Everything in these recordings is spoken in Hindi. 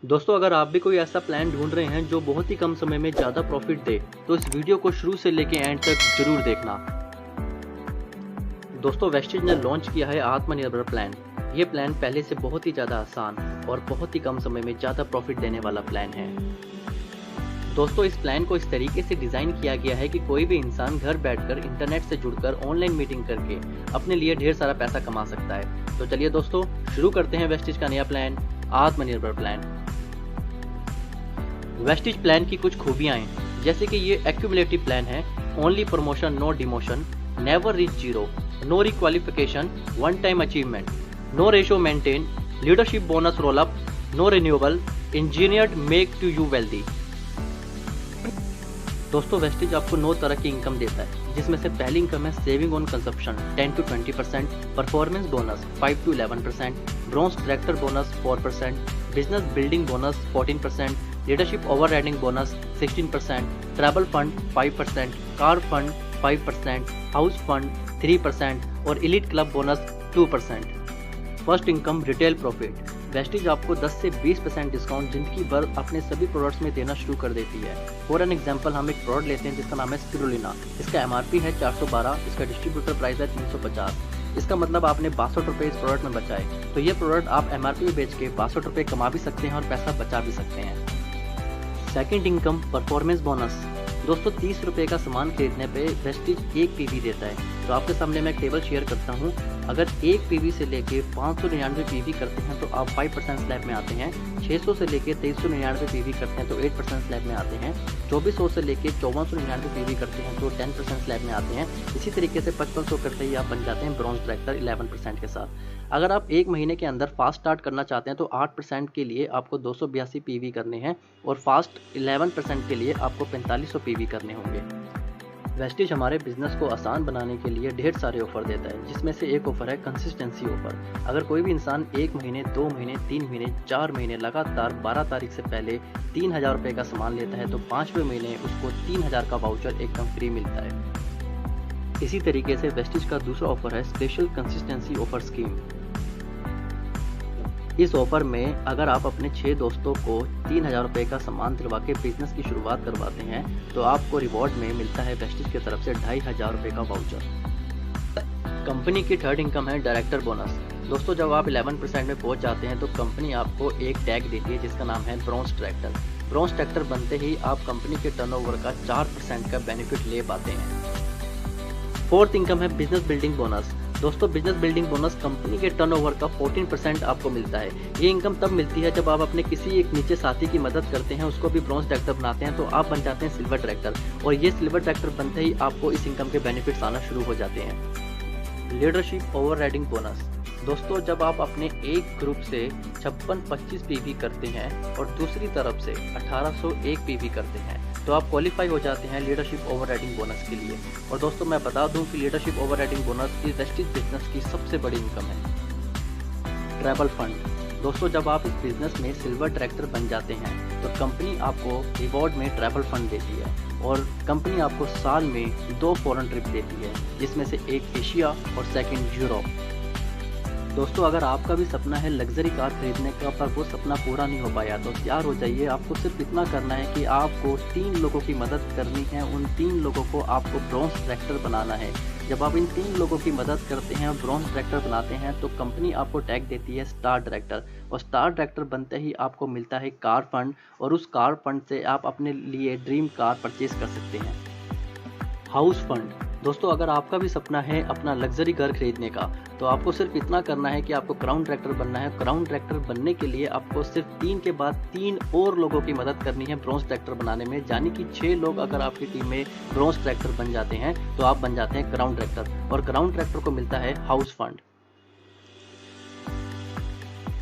दोस्तों, अगर आप भी कोई ऐसा प्लान ढूंढ रहे हैं जो बहुत ही कम समय में ज़्यादा प्रॉफिट दे, तो इस वीडियो को शुरू से लेके एंड तक जरूर देखना। दोस्तों, वेस्टेज ने लॉन्च किया है आत्मनिर्भर प्लान। ये प्लान पहले से बहुत ही ज़्यादा आसान और बहुत ही कम समय में ज़्यादा प्रॉफिट देने वाला प्लान है। दोस्तों, इस प्लान को इस तरीके से डिज़ाइन किया गया है कि कोई भी इंसान घर बैठकर इंटरनेट से जुड़कर ऑनलाइन मीटिंग करके अपने लिए ढेर सारा पैसा कमा सकता है। तो चलिए दोस्तों, शुरू करते हैं वेस्टेज का नया प्लान, आत्मनिर्भर प्लान। वेस्टेज प्लान की कुछ खूबियां हैं, जैसे कि ये एक्यूमुलेटिव प्लान है, only promotion no demotion, never reach zero, no requalification, one time achievement, no ratio maintain, leadership bonus roll up, no renewable, engineered make to you wealthy. दोस्तों, वेस्टेज आपको 9 तरह की इनकम देता है, जिसमें से पहली इनकम है saving on consumption 10 to 20%, performance bonus 5 to 11%, bronze director bonus 4%, business building bonus 14%, leadership overriding bonus 16%, travel fund 5%, car fund 5%, house fund 3% और elite club bonus 2%। First income retail profit. Wastage आपको 10 से 20% डिस्काउंट जिंदगी भर अपने सभी प्रोडक्ट्स में देना शुरू कर देती है। फॉर एन एग्जांपल, हम एक प्रोडक्ट लेते हैं जिसका नाम है स्पिरुलिना। इसका MRP है 412, इसका डिस्ट्रीब्यूटर प्राइस है 350। इसका मतलब आपने 62 रुपये इस प्रोडक्ट में बचाए। तो ये प्रोडक्ट आप MRP में बेच के 62 रुपये कमा भी सकते हैं और पैसा बचा भी सकते हैं। Second income performance bonus. दोस्तों, 30 रुपये का सामान खरीदने पे वेस्टेज 1 PV देता है। तो आपके सामने मैं एक टेबल शेयर करता हूँ। अगर 1 PV से लेके 599 PV करते हैं तो आप 5% स्लैब में आते हैं। 600 से लेके 2399 PV करते हैं तो 8% स्लैब में आते हैं। 2400 से लेके 5499 PV करते हैं तो 10% स्लैब में आते हैं। इसी तरीके से 5500 करते ही आप बन जाते हैं ब्रॉन्ज डायरेक्टर 11% के साथ। अगर आप 1 महीने के अंदर फास्ट स्टार्ट करना चाहते हैं तो 8% के लिए आपको 282 PV करने हैं और फास्ट 11% के लिए आपको 4500 PV करने होंगे। वेस्टेज हमारे बिजनेस को आसान बनाने के लिए ढेर सारे ऑफर देता है, जिसमें से एक ऑफर है कंसिस्टेंसी ऑफर। अगर कोई भी इंसान 1 महीने, 2 महीने, 3 महीने, 4 महीने लगातार 12 तारीख से पहले 3000 रुपये का सामान लेता है तो 5वें महीने उसको 3000 का वाउचर एकदम फ्री मिलता है। इसी तरीके से वेस्टेज का दूसरा ऑफर है स्पेशल कंसिस्टेंसी ऑफर स्कीम। इस ऑफर में अगर आप अपने 6 दोस्तों को 3000 रुपये का सामान दिलवा के बिजनेस की शुरुआत करवाते हैं तो आपको रिवॉर्ड में मिलता है वेस्टेज की तरफ से 2500 रुपये का वाउचर। कंपनी की थर्ड इनकम है डायरेक्टर बोनस। दोस्तों, जब आप 11% में पहुंच जाते हैं तो कंपनी आपको एक टैग देती है जिसका नाम है ब्रॉन्ज डायरेक्टर। ब्रॉन्ज डायरेक्टर बनते ही आप कंपनी के टर्नओवर का 4% का बेनिफिट ले पाते हैं। फोर्थ इनकम है बिजनेस बिल्डिंग बोनस। दोस्तों, बिजनेस बिल्डिंग बोनस कंपनी के टर्नओवर का 14% आपको मिलता है। ये इनकम तब मिलती है जब आप अपने किसी एक नीचे साथी की मदद करते हैं, उसको भी ब्रॉन्ज डायरेक्टर बनाते हैं तो आप बन जाते हैं सिल्वर डायरेक्टर और ये सिल्वर डायरेक्टर बनते ही आपको इस इनकम के बेनिफिट्स आना शुरू हो जाते हैं। Leadership overriding bonus. दोस्तों, जब आप अपने एक ग्रुप से 56-25 PV करते हैं और दूसरी तरफ से 1801 PV करते हैं तो आप क्वालिफाई हो जाते हैं लीडरशिप ओवरराइडिंग बोनस के लिए। और दोस्तों, मैं बता दूं कि लीडरशिप ओवरराइडिंग बोनस इस वेस्टेज बिजनेस की सबसे बड़ी इनकम है। Travel fund. दोस्तों, जब आप इस बिजनेस में सिल्वर डायरेक्टर बन जाते हैं तो कंपनी आपको रिवॉर्ड में ट्रैवल फंड देती है और कंपनी आपको साल में 2 फॉरेन ट्रिप देती है, जिसमें से एक एशिया और सेकंड यूरोप। दोस्तों, अगर आपका भी सपना है लग्जरी कार खरीदने का पर वो सपना पूरा नहीं हो पाया तो तैयार हो जाइए। आपको सिर्फ इतना करना है कि आपको 3 लोगों की मदद करनी है। उन 3 लोगों को आपको ब्रॉन्ज डायरेक्टर बनाना है। जब आप इन 3 लोगों की मदद करते हैं और ब्रॉन्ज डायरेक्टर बनाते हैं तो कंपनी आपको टैग देती है स्टार डायरेक्टर और स्टार डायरेक्टर बनते ही आपको मिलता है कार फंड और उस कार फंड से आप अपने लिए ड्रीम कार परचेज कर सकते हैं। House fund. दोस्तों, अगर आपका भी सपना है अपना लग्जरी घर खरीदने का तो आपको सिर्फ इतना करना है कि आपको क्राउन डायरेक्टर बनना है। क्राउन डायरेक्टर बनने के लिए आपको सिर्फ 3 के बाद 3 और लोगों की मदद करनी है ब्रॉन्ज डायरेक्टर बनाने में, यानी कि 6 लोग अगर आपकी टीम में ब्रॉन्ज डायरेक्टर बन जाते हैं तो आप बन जाते हैं क्राउन डायरेक्टर और क्राउन डायरेक्टर को मिलता है house fund.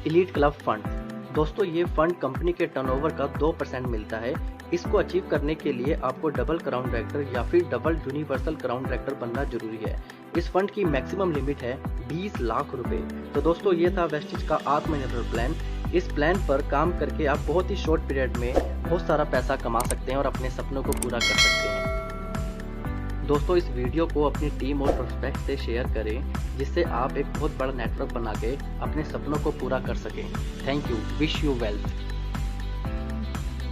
Elite club fund. दोस्तों, ये फंड कंपनी के टर्नओवर का 2% मिलता है। इसको अचीव करने के लिए आपको डबल क्राउन डायरेक्टर या फिर डबल यूनिवर्सल क्राउन डायरेक्टर बनना जरूरी है। इस फंड की मैक्सिमम लिमिट है 20 लाख रुपए। तो दोस्तों, ये था वेस्टेज का आत्मनिर्भर प्लान। इस प्लान पर काम करके आप बहुत ही शॉर्ट पीरियड में बहुत सारा पैसा कमा सकते हैं और अपने सपनों को पूरा कर सकते हैं। दोस्तों, इस वीडियो को अपनी टीम और प्रोस्पेक्ट से शेयर करें जिससे आप एक बहुत बड़ा नेटवर्क बना के अपने सपनों को पूरा कर सकें। Thank you. Wish you wealth.